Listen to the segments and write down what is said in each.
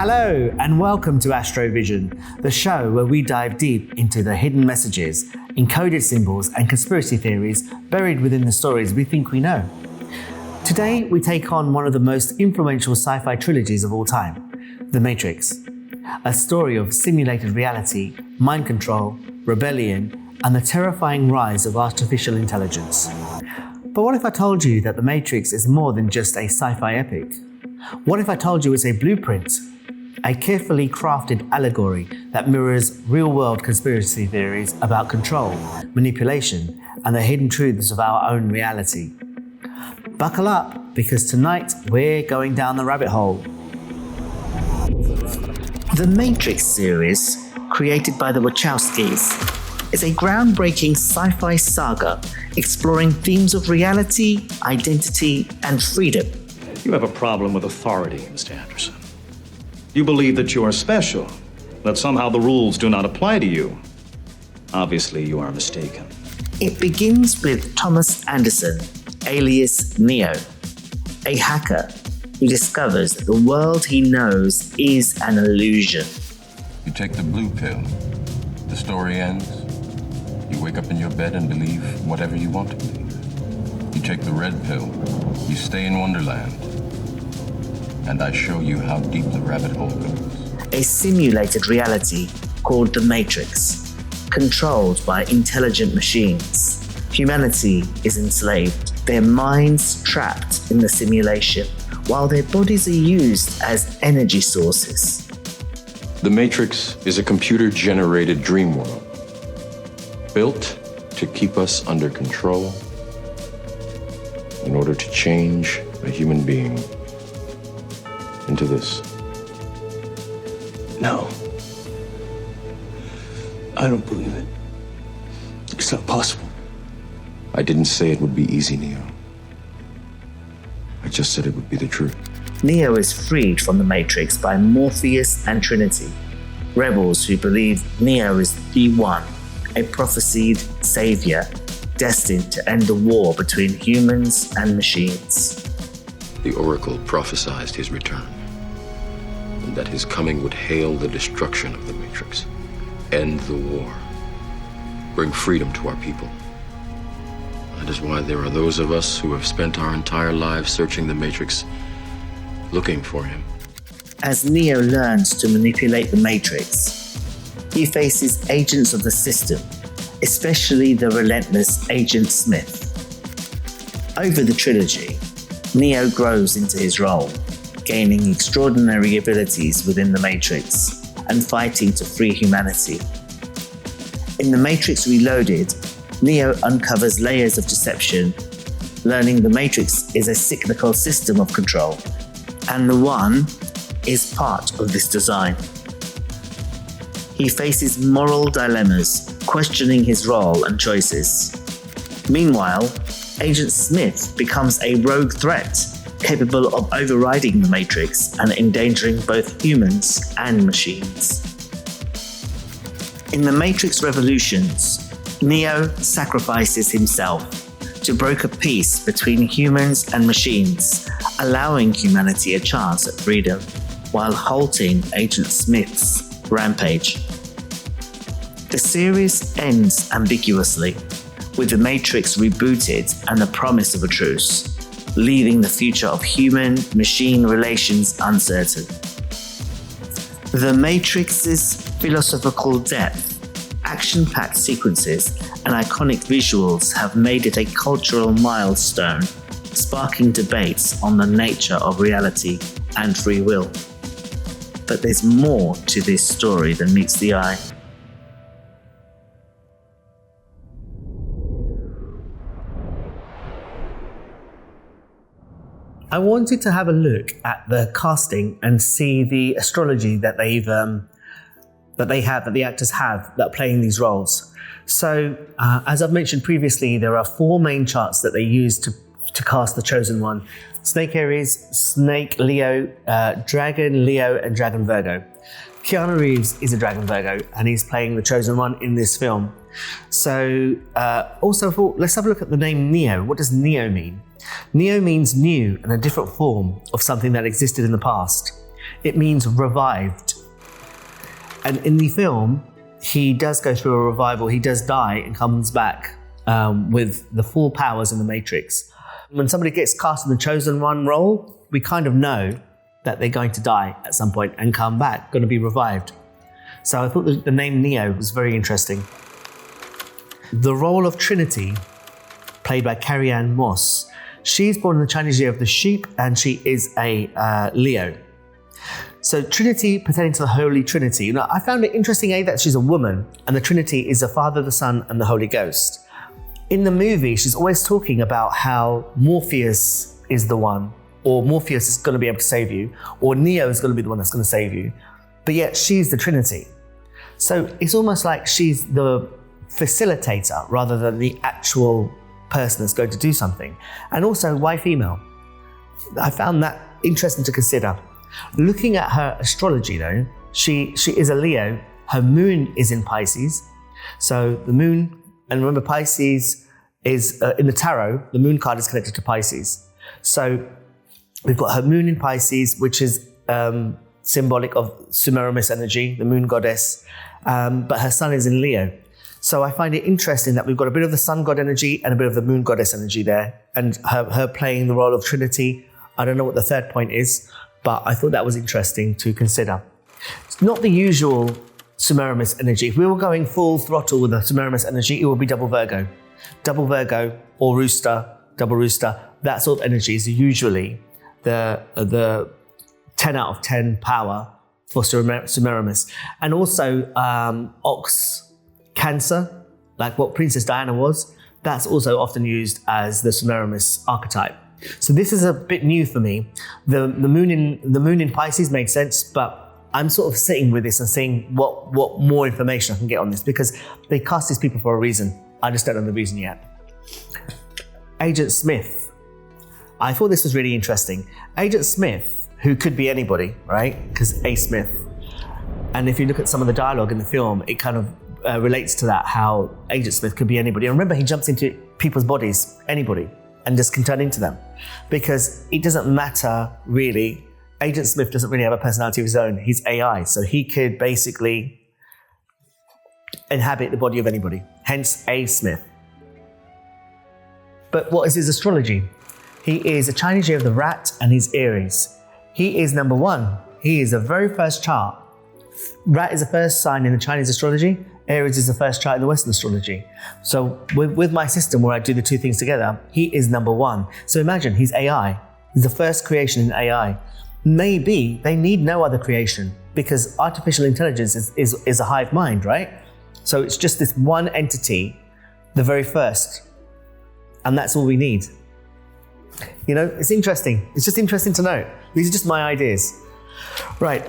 Hello and welcome to Astro Vision, the show where we dive deep into the hidden messages, encoded symbols and conspiracy theories buried within the stories we think we know. Today we take on one of the most influential sci-fi trilogies of all time, The Matrix, a story of simulated reality, mind control, rebellion, and the terrifying rise of artificial intelligence. But what if I told you that The Matrix is more than just a sci-fi epic? What if I told you it's a blueprint? A carefully crafted allegory that mirrors real-world conspiracy theories about control, manipulation, and the hidden truths of our own reality. Buckle up, because tonight we're going down the rabbit hole. The Matrix series, created by the Wachowskis, is a groundbreaking sci-fi saga exploring themes of reality, identity, and freedom. You have a problem with authority, Mr. Anderson. You believe that you are special, that somehow the rules do not apply to you. Obviously, you are mistaken. It begins with Thomas Anderson, alias Neo, a hacker who discovers that the world he knows is an illusion. You take the blue pill, the story ends. You wake up in your bed and believe whatever you want to believe. You take the red pill, you stay in Wonderland. And I show you how deep the rabbit hole goes. A simulated reality called The Matrix, controlled by intelligent machines. Humanity is enslaved, their minds trapped in the simulation, while their bodies are used as energy sources. The Matrix is a computer-generated dream world, built to keep us under control in order to change a human being into this. No. I don't believe it. It's not possible. I didn't say it would be easy, Neo. I just said it would be the truth. Neo is freed from the Matrix by Morpheus and Trinity, rebels who believe Neo is the one, a prophesied savior destined to end the war between humans and machines. The Oracle prophesied his return, and that his coming would hail the destruction of the Matrix, end the war, bring freedom to our people. That is why there are those of us who have spent our entire lives searching the Matrix, looking for him. As Neo learns to manipulate the Matrix, he faces agents of the system, especially the relentless Agent Smith. Over the trilogy, Neo grows into his role, gaining extraordinary abilities within the Matrix and fighting to free humanity. In The Matrix Reloaded, Neo uncovers layers of deception, learning the Matrix is a cyclical system of control, and the One is part of this design. He faces moral dilemmas, questioning his role and choices. Meanwhile, Agent Smith becomes a rogue threat, capable of overriding the Matrix and endangering both humans and machines. In The Matrix Revolutions, Neo sacrifices himself to broker peace between humans and machines, allowing humanity a chance at freedom, while halting Agent Smith's rampage. The series ends ambiguously, with the Matrix rebooted and the promise of a truce, leaving the future of human-machine relations uncertain. The Matrix's philosophical depth, action-packed sequences, and iconic visuals have made it a cultural milestone, sparking debates on the nature of reality and free will. But there's more to this story than meets the eye. I wanted to have a look at the casting and see the astrology that the actors have that are playing these roles. So, as I've mentioned previously, there are 4 main charts that they use to cast the chosen one: Snake Aries, Snake Leo, Dragon Leo, and Dragon Virgo. Keanu Reeves is a Dragon Virgo, and he's playing the chosen one in this film. So, let's have a look at the name Neo. What does Neo mean? Neo means new and a different form of something that existed in the past. It means revived. And in the film, he does go through a revival. He does die and comes back with the full powers in the Matrix. When somebody gets cast in the Chosen One role, we kind of know that they're going to die at some point and come back, going to be revived. So I thought the name Neo was very interesting. The role of Trinity, played by Carrie-Anne Moss, she's born in the Chinese year of the sheep, and she is a Leo. So Trinity pertaining to the Holy Trinity. You know, I found it interesting, that she's a woman, and the Trinity is the Father, the Son, and the Holy Ghost. In the movie, she's always talking about how Morpheus is the one, or Morpheus is going to be able to save you, or Neo is going to be the one that's going to save you. But yet she's the Trinity. So it's almost like she's the facilitator rather than the actual person that's going to do something. And also, why female? I found that interesting to consider. Looking at her astrology though, she is a Leo. Her moon is in Pisces. So the moon, and remember Pisces is, in the tarot, the moon card is connected to Pisces. So we've got her moon in Pisces, which is symbolic of Semiramis energy, the moon goddess, but her sun is in Leo. So I find it interesting that we've got a bit of the sun god energy and a bit of the moon goddess energy there, and her playing the role of Trinity. I don't know what the third point is, but I thought that was interesting to consider. It's not the usual Semiramis energy. If we were going full throttle with the Semiramis energy, it would be double Virgo. Double Virgo or rooster, double rooster, that sort of energy is usually the 10 out of 10 power for Semiramis. And also Ox Cancer, like what Princess Diana was, that's also often used as the Semiramis archetype. So this is a bit new for me. The moon in Pisces made sense, but I'm sort of sitting with this and seeing what more information I can get on this, because they cast these people for a reason. I just don't know the reason yet. Agent Smith. I thought this was really interesting. Agent Smith, who could be anybody, right? Because A. Smith. And if you look at some of the dialogue in the film, it kind of relates to that, how Agent Smith could be anybody. And remember, he jumps into people's bodies, anybody, and just can turn into them. Because it doesn't matter, really. Agent Smith doesn't really have a personality of his own. He's AI, so he could basically inhabit the body of anybody. Hence, A. Smith. But what is his astrology? He is a Chinese year of the rat, and he's Aries. He is number 1. He is the very first chart. Rat is the first sign in the Chinese astrology. Aries is the first chart in the Western astrology. So with my system where I do the two things together, he is number 1. So imagine, he's AI. He's the first creation in AI. Maybe they need no other creation, because artificial intelligence is a hive mind, right? So it's just this one entity, the very first. And that's all we need. You know, it's interesting. It's just interesting to know. These are just my ideas. Right.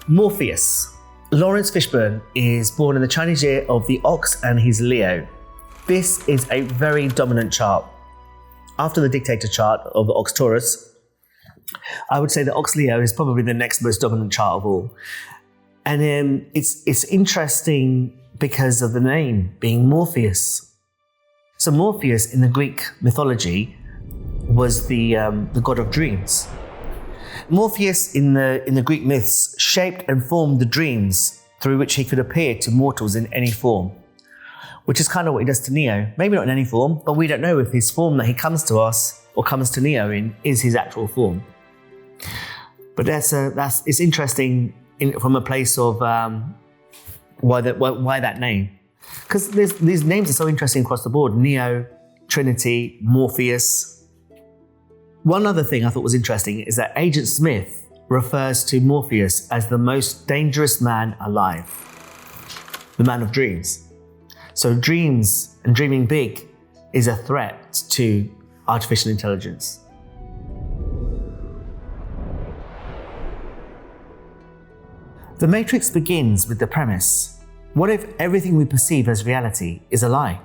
Morpheus. Laurence Fishburne is born in the Chinese year of the Ox, and he's Leo. This is a very dominant chart. After the dictator chart of the Ox Taurus, I would say the Ox Leo is probably the next most dominant chart of all. And it's interesting because of the name being Morpheus. So Morpheus in the Greek mythology was the god of dreams. Morpheus in the Greek myths shaped and formed the dreams through which he could appear to mortals in any form, which is kind of what he does to Neo. Maybe not in any form, but we don't know if his form that he comes to us or comes to Neo in is his actual form. But it's interesting from a place of why that name, because these names are so interesting across the board: Neo, Trinity, Morpheus. One other thing I thought was interesting is that Agent Smith refers to Morpheus as the most dangerous man alive, the man of dreams. So dreams and dreaming big is a threat to artificial intelligence. The Matrix begins with the premise: what if everything we perceive as reality is a lie?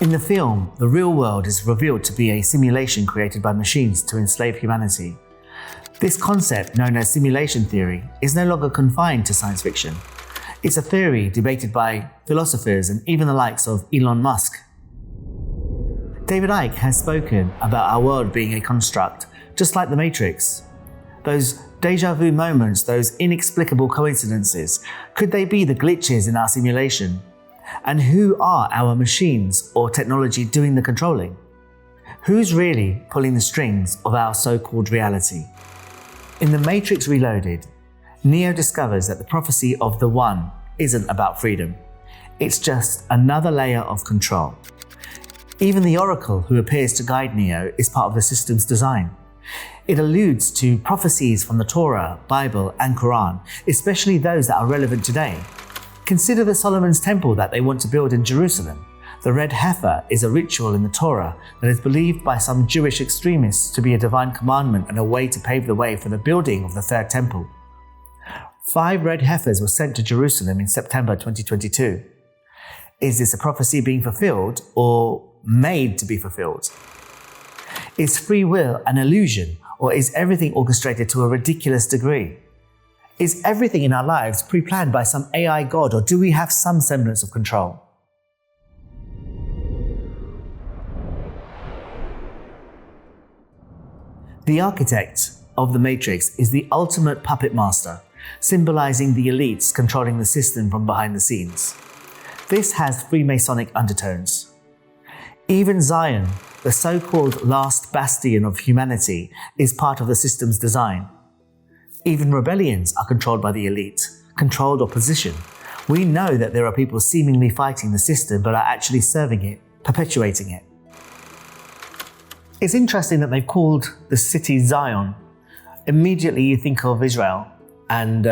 In the film, the real world is revealed to be a simulation created by machines to enslave humanity. This concept, known as simulation theory, is no longer confined to science fiction. It's a theory debated by philosophers and even the likes of Elon Musk. David Icke has spoken about our world being a construct, just like the Matrix. Those deja vu moments, those inexplicable coincidences, could they be the glitches in our simulation? And who are our machines or technology doing the controlling? Who's really pulling the strings of our so-called reality? In The Matrix Reloaded, Neo discovers that the prophecy of the One isn't about freedom. It's just another layer of control. Even the Oracle, who appears to guide Neo, is part of the system's design. It alludes to prophecies from the Torah, Bible, and Quran, especially those that are relevant today. Consider the Solomon's temple that they want to build in Jerusalem. The red heifer is a ritual in the Torah that is believed by some Jewish extremists to be a divine commandment and a way to pave the way for the building of the third temple. 5 red heifers were sent to Jerusalem in September 2022. Is this a prophecy being fulfilled or made to be fulfilled? Is free will an illusion, or is everything orchestrated to a ridiculous degree? Is everything in our lives pre-planned by some AI god, or do we have some semblance of control? The architect of the Matrix is the ultimate puppet master, symbolizing the elites controlling the system from behind the scenes. This has Freemasonic undertones. Even Zion, the so-called last bastion of humanity, is part of the system's design. Even rebellions are controlled by the elite, controlled or positioned. We know that there are people seemingly fighting the system but are actually serving it, perpetuating it. It's interesting that they've called the city Zion. Immediately you think of Israel and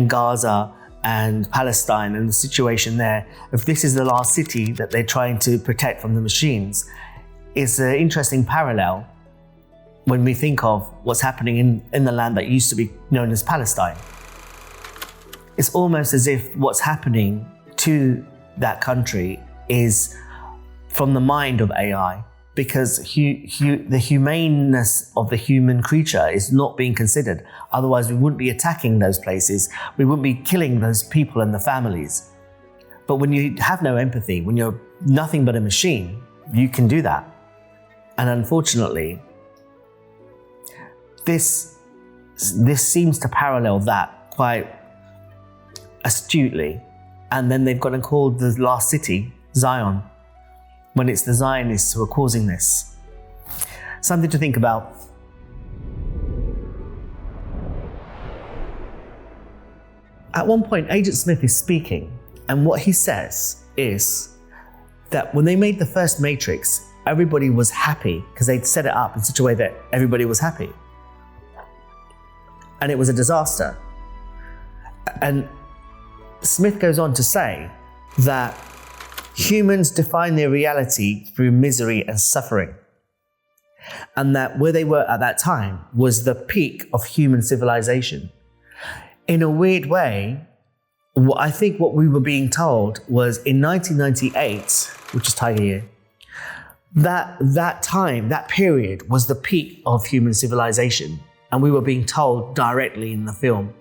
Gaza and Palestine and the situation there. If this is the last city that they're trying to protect from the machines, it's an interesting parallel when we think of what's happening in the land that used to be known as Palestine. It's almost as if what's happening to that country is from the mind of AI, because the humaneness of the human creature is not being considered. Otherwise, we wouldn't be attacking those places. We wouldn't be killing those people and the families. But when you have no empathy, when you're nothing but a machine, you can do that. And unfortunately, this seems to parallel that quite astutely. And then they've gone and called the last city Zion, when it's the Zionists who are causing this. Something to think about. At one point, Agent Smith is speaking, and what he says is that when they made the first Matrix, everybody was happy because they'd set it up in such a way that everybody was happy. And it was a disaster. And Smith goes on to say that humans define their reality through misery and suffering. And that where they were at that time was the peak of human civilization. In a weird way, I think what we were being told was in 1998, which is Tiger Year, that time, that period was the peak of human civilization. And we were being told directly in the film.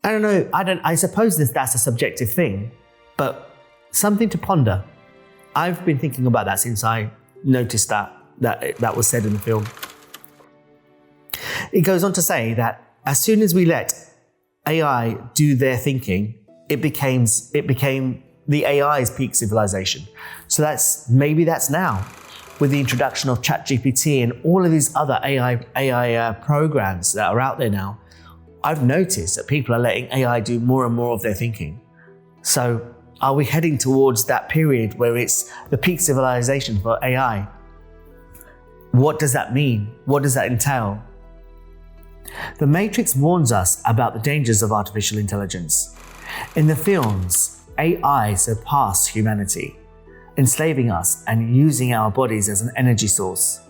I don't know, I suppose that's a subjective thing, but something to ponder. I've been thinking about that since I noticed that was said in the film. It goes on to say that as soon as we let AI do their thinking, it became the AI's peak civilization. So maybe that's now, with the introduction of ChatGPT and all of these other AI programs that are out there now. I've noticed that people are letting AI do more and more of their thinking. So are we heading towards that period where it's the peak civilization for AI? What does that mean? What does that entail? The Matrix warns us about the dangers of artificial intelligence. In the films, AI surpass humanity, enslaving us and using our bodies as an energy source.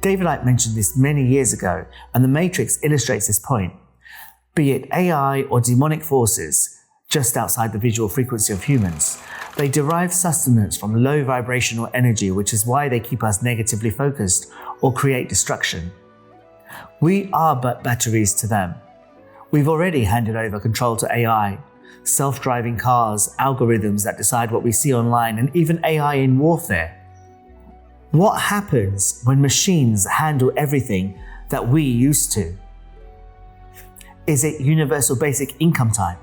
David Icke mentioned this many years ago, and The Matrix illustrates this point. Be it AI or demonic forces, just outside the visual frequency of humans, they derive sustenance from low vibrational energy, which is why they keep us negatively focused or create destruction. We are but batteries to them. We've already handed over control to AI, self-driving cars, algorithms that decide what we see online, and even AI in warfare. What happens when machines handle everything that we used to? Is it universal basic income time?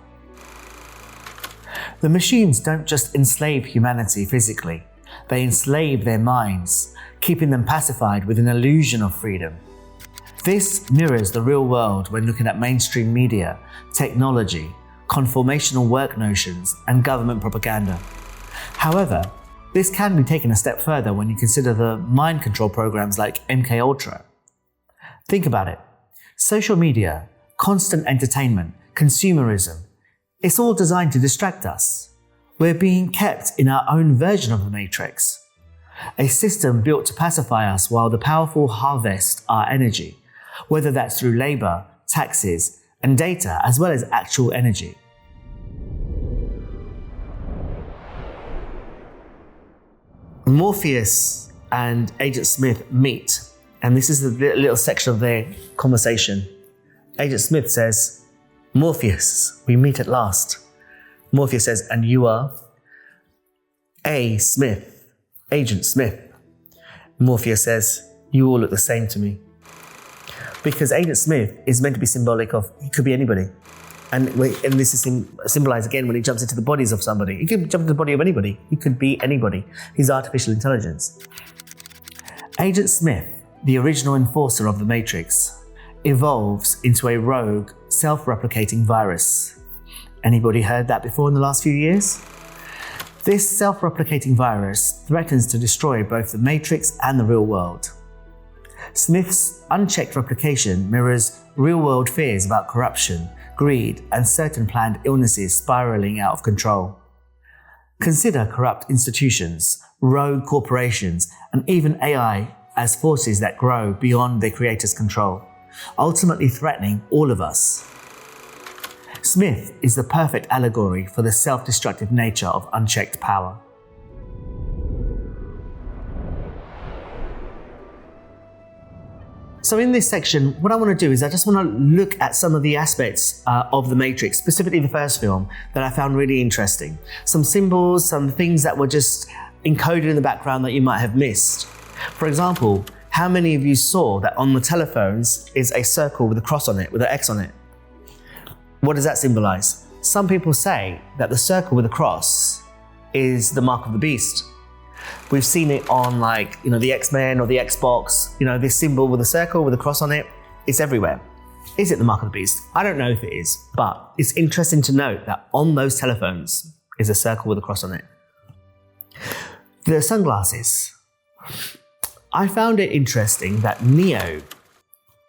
The machines don't just enslave humanity physically, they enslave their minds, keeping them pacified with an illusion of freedom. This mirrors the real world when looking at mainstream media, technology, conformational work notions, and government propaganda. However, this can be taken a step further when you consider the mind control programs like MKUltra. Think about it. Social media, constant entertainment, consumerism, it's all designed to distract us. We're being kept in our own version of the Matrix. A system built to pacify us while the powerful harvest our energy, whether that's through labor, taxes, and data, as well as actual energy. Morpheus and Agent Smith meet, and this is the little section of their conversation. Agent Smith says, "Morpheus, we meet at last." Morpheus says, "And you are?" "A. Smith, Agent Smith." Morpheus says, "You all look the same to me." Because Agent Smith is meant to be symbolic of, he could be anybody. And this is symbolized again when he jumps into the bodies of somebody. He could jump into the body of anybody. He could be anybody. He's artificial intelligence. Agent Smith, the original enforcer of the Matrix, evolves into a rogue, self-replicating virus. Anybody heard that before in the last few years? This self-replicating virus threatens to destroy both the Matrix and the real world. Smith's unchecked replication mirrors real-world fears about corruption, greed, and certain planned illnesses spiraling out of control. Consider corrupt institutions, rogue corporations, and even AI as forces that grow beyond their creator's control, ultimately threatening all of us. Smith is the perfect allegory for the self-destructive nature of unchecked power. So in this section, what I want to do is I just want to look at some of the aspects of the Matrix, specifically the first film, that I found really interesting. Some symbols, some things that were just encoded in the background that you might have missed. For example, how many of you saw that on the telephones is a circle with a cross on it, with an X on it? What does that symbolize? Some people say that the circle with a cross is the mark of the beast. We've seen it on the X-Men or the Xbox, this symbol with a circle with a cross on it. It's everywhere. Is it the mark of the beast? I don't know if it is, but it's interesting to note that on those telephones is a circle with a cross on it. The sunglasses. I found it interesting that Neo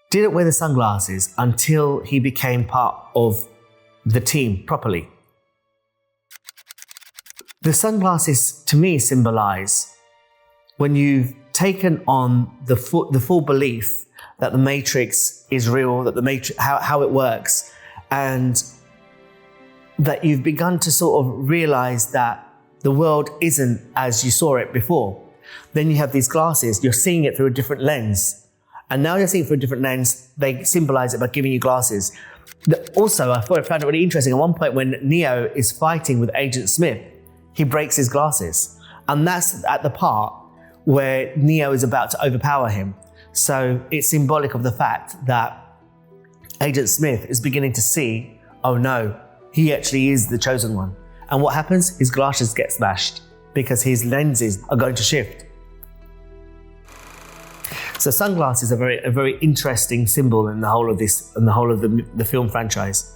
didn't wear the sunglasses until he became part of the team properly. The sunglasses, to me, symbolize when you've taken on the full belief that the Matrix is real, that the Matrix, how it works, and that you've begun to sort of realize that the world isn't as you saw it before. Then you have these glasses, you're seeing it through a different lens. And now you're seeing it through a different lens, they symbolize it by giving you glasses. Also, I found it really interesting. At one point when Neo is fighting with Agent Smith, he breaks his glasses. And that's at the part where Neo is about to overpower him. So it's symbolic of the fact that Agent Smith is beginning to see, oh no, he actually is the chosen one. And what happens? His glasses get smashed because his lenses are going to shift. So sunglasses are a very interesting symbol in the whole of the film franchise.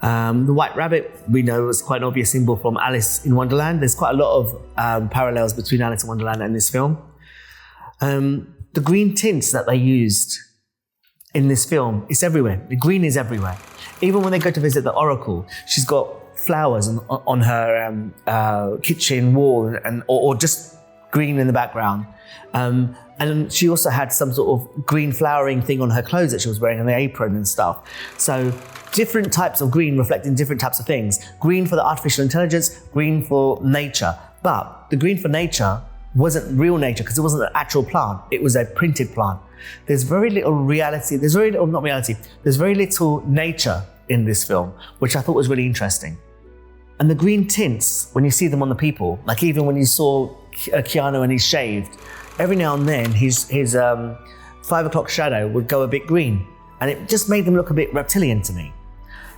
The White Rabbit, we know, is quite an obvious symbol from Alice in Wonderland. There's quite a lot of parallels between Alice in Wonderland and this film. The green tints that they used in this film, it's everywhere. The green is everywhere. Even when they go to visit the Oracle, she's got flowers on her kitchen wall or just green in the background. And she also had some sort of green flowering thing on her clothes that she was wearing and the apron and stuff. So different types of green reflecting different types of things. Green for the artificial intelligence, green for nature. But the green for nature wasn't real nature because it wasn't an actual plant. It was a printed plant. There's very little reality. There's very little nature in this film, which I thought was really interesting. And the green tints, when you see them on the people, even when you saw Keanu and he's shaved, every now and then his 5 o'clock shadow would go a bit green. And it just made them look a bit reptilian to me.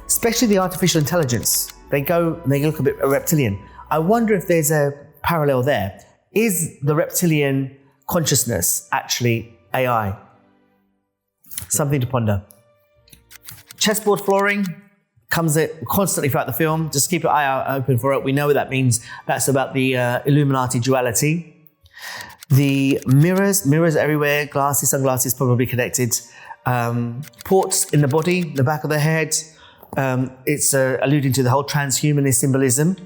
Especially the artificial intelligence. They look a bit reptilian. I wonder if there's a parallel there. Is the reptilian consciousness actually AI? Something to ponder. Chessboard flooring comes constantly throughout the film. Just keep your eye out open for it. We know what that means. That's about the Illuminati duality. The mirrors everywhere. Glasses, sunglasses probably connected. Ports in the body, the back of the head. It's alluding to the whole transhumanist symbolism.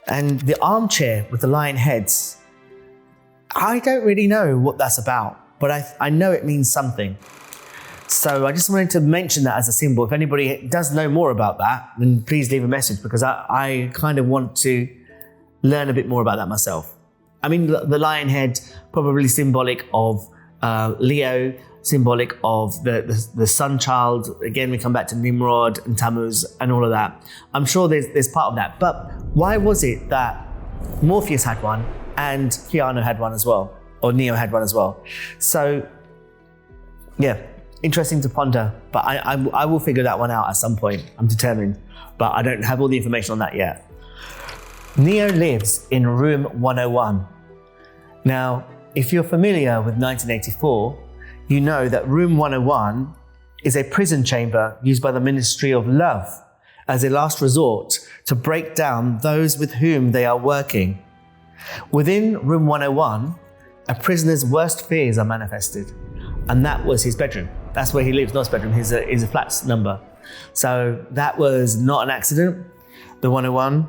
And the armchair with the lion heads. I don't really know what that's about, but I know it means something. So I just wanted to mention that as a symbol. If anybody does know more about that, then please leave a message, because I kind of want to learn a bit more about that myself. I mean, the lion head, probably symbolic of Leo, symbolic of the sun child. Again, we come back to Nimrod and Tammuz and all of that. I'm sure there's part of that. But why was it that Morpheus had one and Keanu had one as well, or Neo had one as well? So, yeah, interesting to ponder. But I will figure that one out at some point. I'm determined. But I don't have all the information on that yet. Neo lives in room 101. Now, if you're familiar with 1984, you know that room 101 is a prison chamber used by the Ministry of Love as a last resort to break down those with whom they are working. Within room 101, a prisoner's worst fears are manifested, and that was his bedroom. That's where he lives, not his bedroom, his a flat number. So that was not an accident, the 101.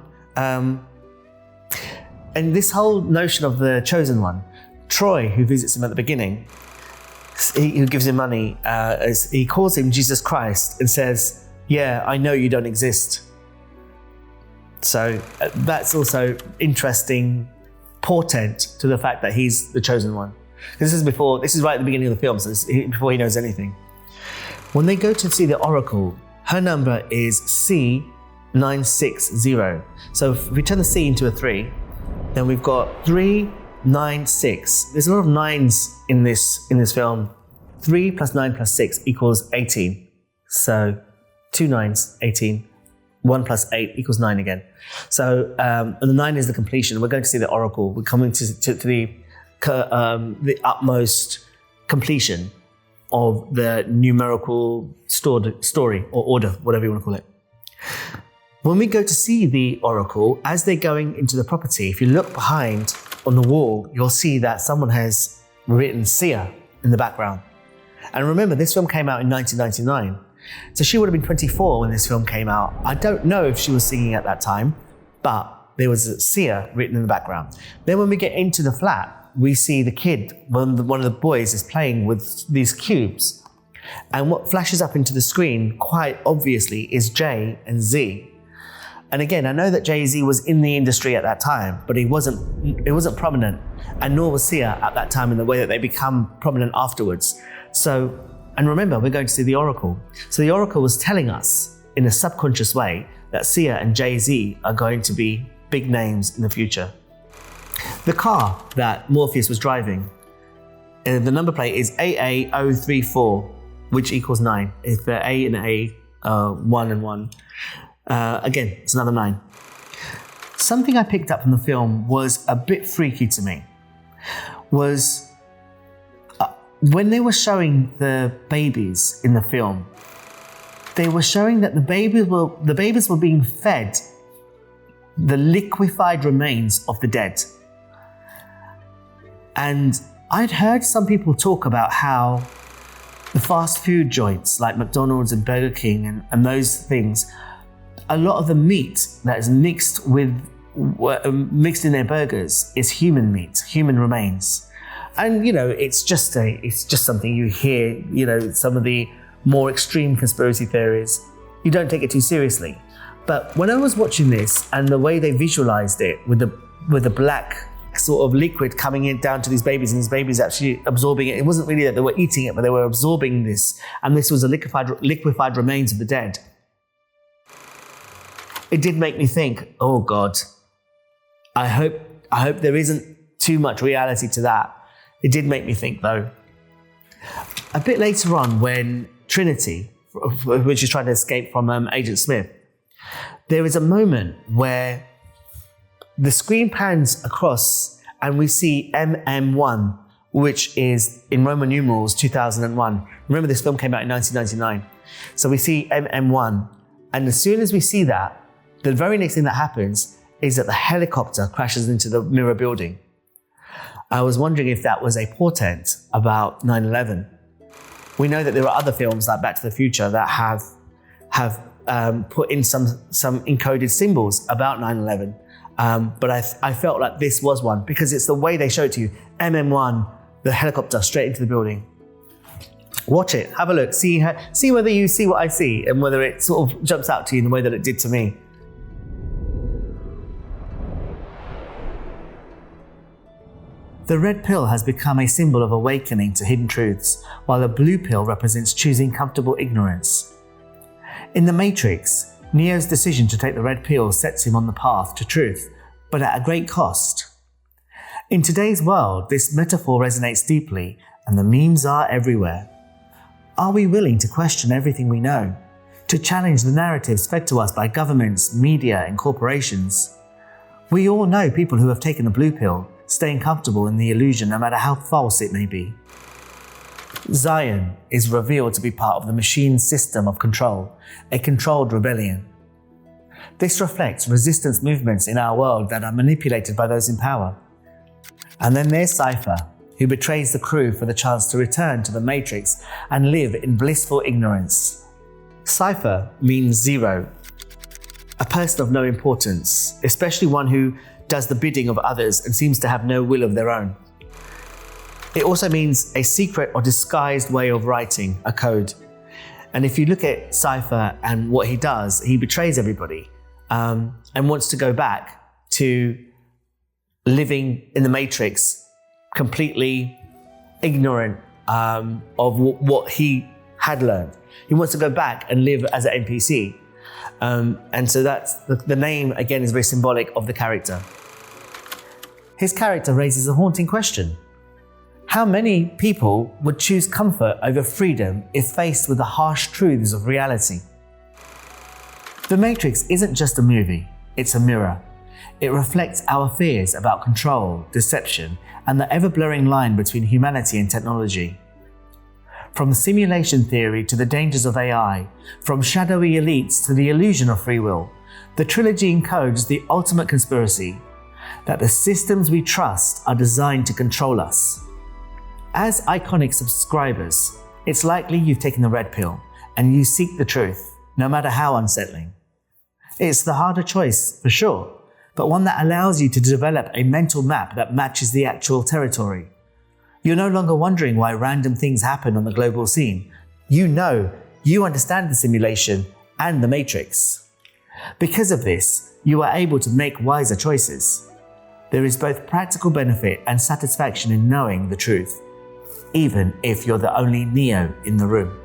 And this whole notion of the chosen one, Troy, who visits him at the beginning, who gives him money, he calls him Jesus Christ and says, yeah, I know you don't exist. So that's also interesting portent to the fact that he's the chosen one. This is right at the beginning of the film, so before he knows anything. When they go to see the Oracle, her number is C960. So if we turn the C into a 3, then we've got 396. There's a lot of nines in this film. 3 plus 9 plus 6 equals 18. So 2 nines, 18. 1 plus 8 equals 9 again. So and the 9 is the completion. We're going to see the Oracle. We're coming to the utmost completion of the numerical story or order, whatever you want to call it. When we go to see the Oracle, as they're going into the property, if you look behind on the wall, you'll see that someone has written Sia in the background. And remember, this film came out in 1999. So she would have been 24 when this film came out. I don't know if she was singing at that time, but there was Sia written in the background. Then when we get into the flat, we see the kid, one of the boys is playing with these cubes. And what flashes up into the screen, quite obviously, is J and Z. And again, I know that Jay-Z was in the industry at that time, but it wasn't prominent, and nor was Sia at that time in the way that they become prominent afterwards. So, and remember, we're going to see the Oracle. So the Oracle was telling us in a subconscious way that Sia and Jay-Z are going to be big names in the future. The car that Morpheus was driving, the number plate is AA034, which equals 9. If they're A and A, 1 and 1. Again, it's another 9. Something I picked up from the film was a bit freaky to me. Was when they were showing the babies in the film, they were showing that the babies were being fed the liquefied remains of the dead. And I'd heard some people talk about how the fast food joints like McDonald's and Burger King and those things, a lot of the meat that is mixed in their burgers is human meat, human remains. And it's just something you hear, some of the more extreme conspiracy theories, you don't take it too seriously. But when I was watching this and the way they visualized it with the black sort of liquid coming in down to these babies, and these babies actually absorbing it wasn't really that they were eating it, but they were absorbing this, and this was a liquefied remains of the dead. It did make me think, oh God, I hope there isn't too much reality to that. It did make me think though. A bit later on, when Trinity, which is trying to escape from Agent Smith, there is a moment where the screen pans across and we see MM1, which is in Roman numerals 2001. Remember, this film came out in 1999. So we see MM1, and as soon as we see that, the very next thing that happens is that the helicopter crashes into the mirror building. I was wondering if that was a portent about 9/11. We know that there are other films like Back to the Future that have put in some encoded symbols about 9/11. But I felt like this was one because it's the way they show it to you. MM1, the helicopter straight into the building. Watch it, have a look, see whether you see what I see and whether it sort of jumps out to you in the way that it did to me. The red pill has become a symbol of awakening to hidden truths, while the blue pill represents choosing comfortable ignorance. In The Matrix, Neo's decision to take the red pill sets him on the path to truth, but at a great cost. In today's world, this metaphor resonates deeply, and the memes are everywhere. Are we willing to question everything we know? To challenge the narratives fed to us by governments, media, and corporations? We all know people who have taken the blue pill, staying comfortable in the illusion no matter how false it may be. Zion is revealed to be part of the machine system of control, a controlled rebellion. This reflects resistance movements in our world that are manipulated by those in power. And then there's Cypher, who betrays the crew for the chance to return to the Matrix and live in blissful ignorance. Cypher means zero, a person of no importance, especially one who does the bidding of others and seems to have no will of their own. It also means a secret or disguised way of writing a code. And if you look at Cypher and what he does, he betrays everybody and wants to go back to living in the Matrix, completely ignorant of what he had learned. He wants to go back and live as an NPC. And so that's the name, again, is very symbolic of the character. His character raises a haunting question. How many people would choose comfort over freedom if faced with the harsh truths of reality? The Matrix isn't just a movie, it's a mirror. It reflects our fears about control, deception, and the ever-blurring line between humanity and technology. From simulation theory to the dangers of AI, from shadowy elites to the illusion of free will, the trilogy encodes the ultimate conspiracy, that the systems we trust are designed to control us. As iconic subscribers, it's likely you've taken the red pill and you seek the truth, no matter how unsettling. It's the harder choice, for sure, but one that allows you to develop a mental map that matches the actual territory. You're no longer wondering why random things happen on the global scene. You know, you understand the simulation and the Matrix. Because of this, you are able to make wiser choices. There is both practical benefit and satisfaction in knowing the truth, even if you're the only Neo in the room.